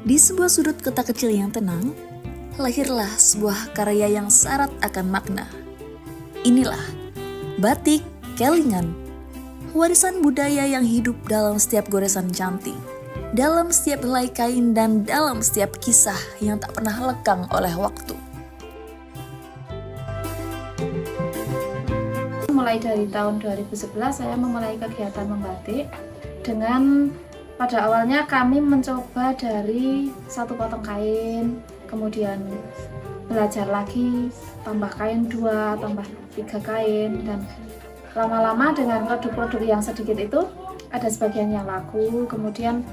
Di sebuah sudut kota kecil yang tenang, lahirlah sebuah karya yang syarat akan makna. Inilah Batik Kelingan, warisan budaya yang hidup dalam setiap goresan cantik, dalam setiap helai kain, dan dalam setiap kisah yang tak pernah lekang oleh waktu. Mulai dari tahun 2011 saya memulai kegiatan membatik dengan pada awalnya kami mencoba dari satu potong kain, kemudian belajar lagi, tambah kain 2, tambah 3 kain, dan lama-lama dengan produk-produk yang sedikit itu ada sebagian yang laku. Kemudian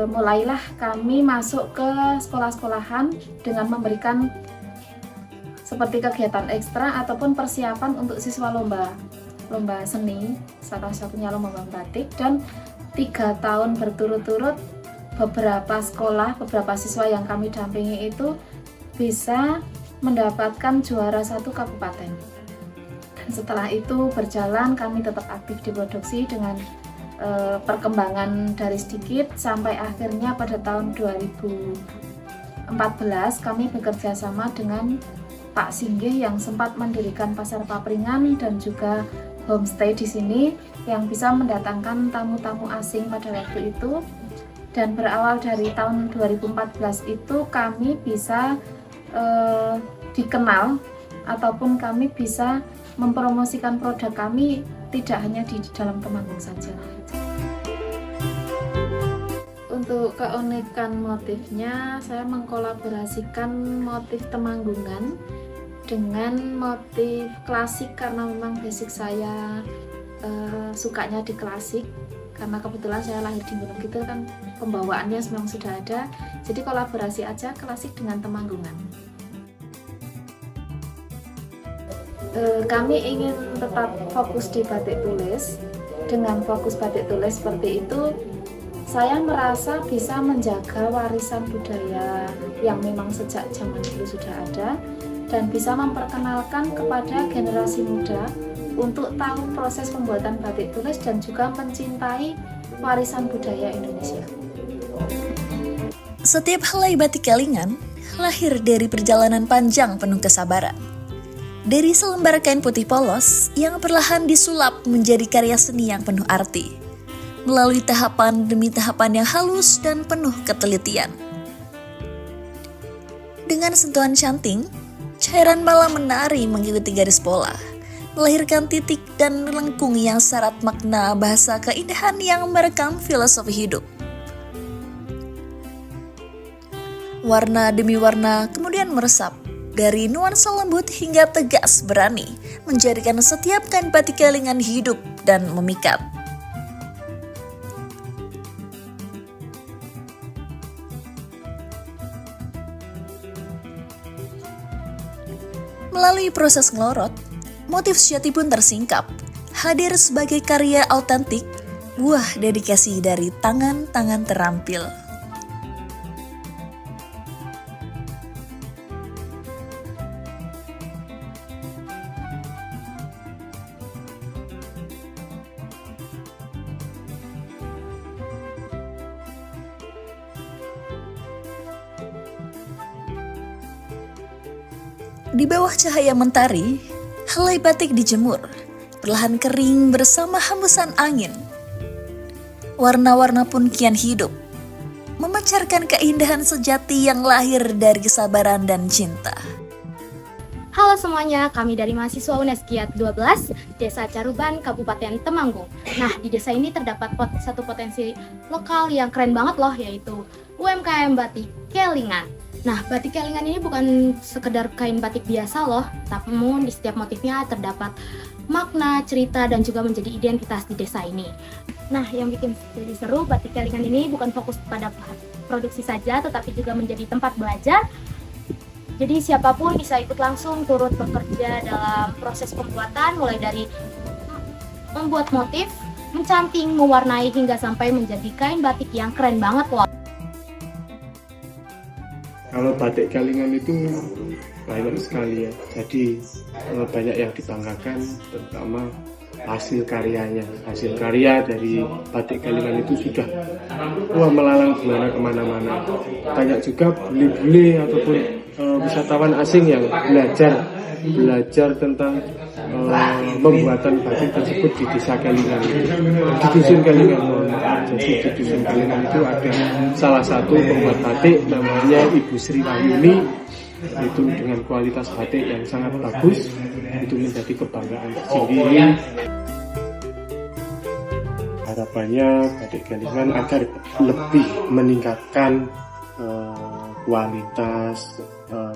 mulailah kami masuk ke sekolah-sekolahan dengan memberikan seperti kegiatan ekstra ataupun persiapan untuk siswa lomba seni, salah satunya lomba batik. Dan 3 tahun berturut-turut beberapa sekolah, beberapa siswa yang kami dampingi itu bisa mendapatkan juara 1 kabupaten. Dan setelah itu berjalan, kami tetap aktif di produksi dengan perkembangan dari sedikit sampai akhirnya pada tahun 2014 kami bekerja sama dengan Pak Singgih yang sempat mendirikan Pasar Papringan dan juga homestay di sini yang bisa mendatangkan tamu-tamu asing pada waktu itu. Dan berawal dari tahun 2014 itu kami bisa dikenal ataupun kami bisa mempromosikan produk kami tidak hanya di dalam Temanggung saja. Untuk keunikan motifnya, saya mengkolaborasikan motif Temanggungan dengan motif klasik karena memang basic saya sukanya di klasik, karena kebetulan saya lahir di Gunung Kidul kan pembawaannya memang sudah ada, jadi kolaborasi aja klasik dengan Temanggungan. Kami ingin tetap fokus di batik tulis. Dengan fokus batik tulis seperti itu, saya merasa bisa menjaga warisan budaya yang memang sejak zaman dulu sudah ada dan bisa memperkenalkan kepada generasi muda untuk tahu proses pembuatan batik tulis dan juga mencintai warisan budaya Indonesia. Setiap helai batik Kelingan lahir dari perjalanan panjang penuh kesabaran. Dari selembar kain putih polos yang perlahan disulap menjadi karya seni yang penuh arti, melalui tahapan demi tahapan yang halus dan penuh ketelitian. Dengan sentuhan cantik, cairan malam menari mengikuti garis pola, melahirkan titik dan lengkung yang syarat makna bahasa keindahan yang merekam filosofi hidup. Warna demi warna kemudian meresap, dari nuansa lembut hingga tegas berani, menjadikan setiap kain batik Kelingan hidup dan memikat. Melalui proses ngelorot, motif sejati pun tersingkap, hadir sebagai karya autentik, buah dedikasi dari tangan-tangan terampil. Di bawah cahaya mentari, helai batik dijemur, perlahan kering bersama hembusan angin. Warna-warna pun kian hidup, memancarkan keindahan sejati yang lahir dari kesabaran dan cinta. Halo semuanya, kami dari mahasiswa Uneskiat 12, Desa Caruban, Kabupaten Temanggung. Nah, di desa ini terdapat satu potensi lokal yang keren banget loh, yaitu UMKM Batik Kelingan. Nah, batik Kelingan ini bukan sekedar kain batik biasa loh, namun di setiap motifnya terdapat makna, cerita, dan juga menjadi identitas di desa ini. Nah, yang bikin jadi seru, batik Kelingan ini bukan fokus pada produksi saja, tetapi juga menjadi tempat belajar. Jadi siapapun bisa ikut langsung turut bekerja dalam proses pembuatan, mulai dari membuat motif, mencanting, mewarnai, hingga sampai menjadi kain batik yang keren banget loh. Kalau batik Kelingan itu banyak sekali ya, jadi banyak yang dibanggakan, terutama hasil karyanya. Hasil karya dari batik Kelingan itu sudah melalang buana kemana-mana. Banyak juga bule-bule ataupun wisatawan asing yang belajar tentang pembuatan batik tersebut di desa Kelingan, di dusun Kelingan. Jadi di dusun Kelingan itu ada salah satu pembuat batik namanya Ibu Sri Wahyuni, itu dengan kualitas batik yang sangat bagus, itu menjadi kebanggaan tersendiri. Harapannya batik Kelingan agar lebih meningkatkan kualitas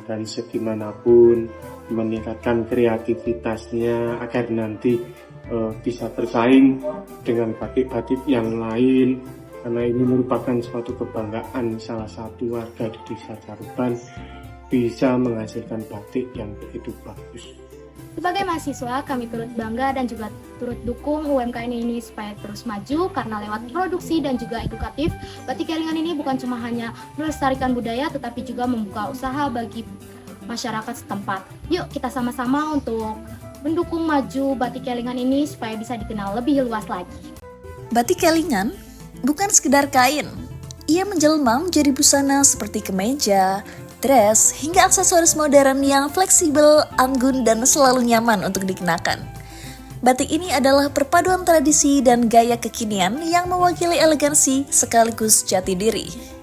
dari segi manapun, meningkatkan kreativitasnya agar nanti bisa bersaing dengan batik-batik yang lain, karena ini merupakan suatu kebanggaan salah satu warga di Desa Caruban bisa menghasilkan batik yang begitu bagus. Sebagai mahasiswa, kami turut bangga dan juga turut dukung UMKM ini supaya terus maju, karena lewat produksi dan juga edukatif, batik Kelingan ini bukan cuma hanya melestarikan budaya tetapi juga membuka usaha bagi masyarakat setempat. Yuk kita sama-sama untuk mendukung maju batik Kelingan ini supaya bisa dikenal lebih luas lagi. Batik Kelingan bukan sekedar kain. Ia menjelma menjadi busana seperti kemeja, dress, hingga aksesoris modern yang fleksibel, anggun, dan selalu nyaman untuk dikenakan. Batik ini adalah perpaduan tradisi dan gaya kekinian yang mewakili elegansi sekaligus jati diri.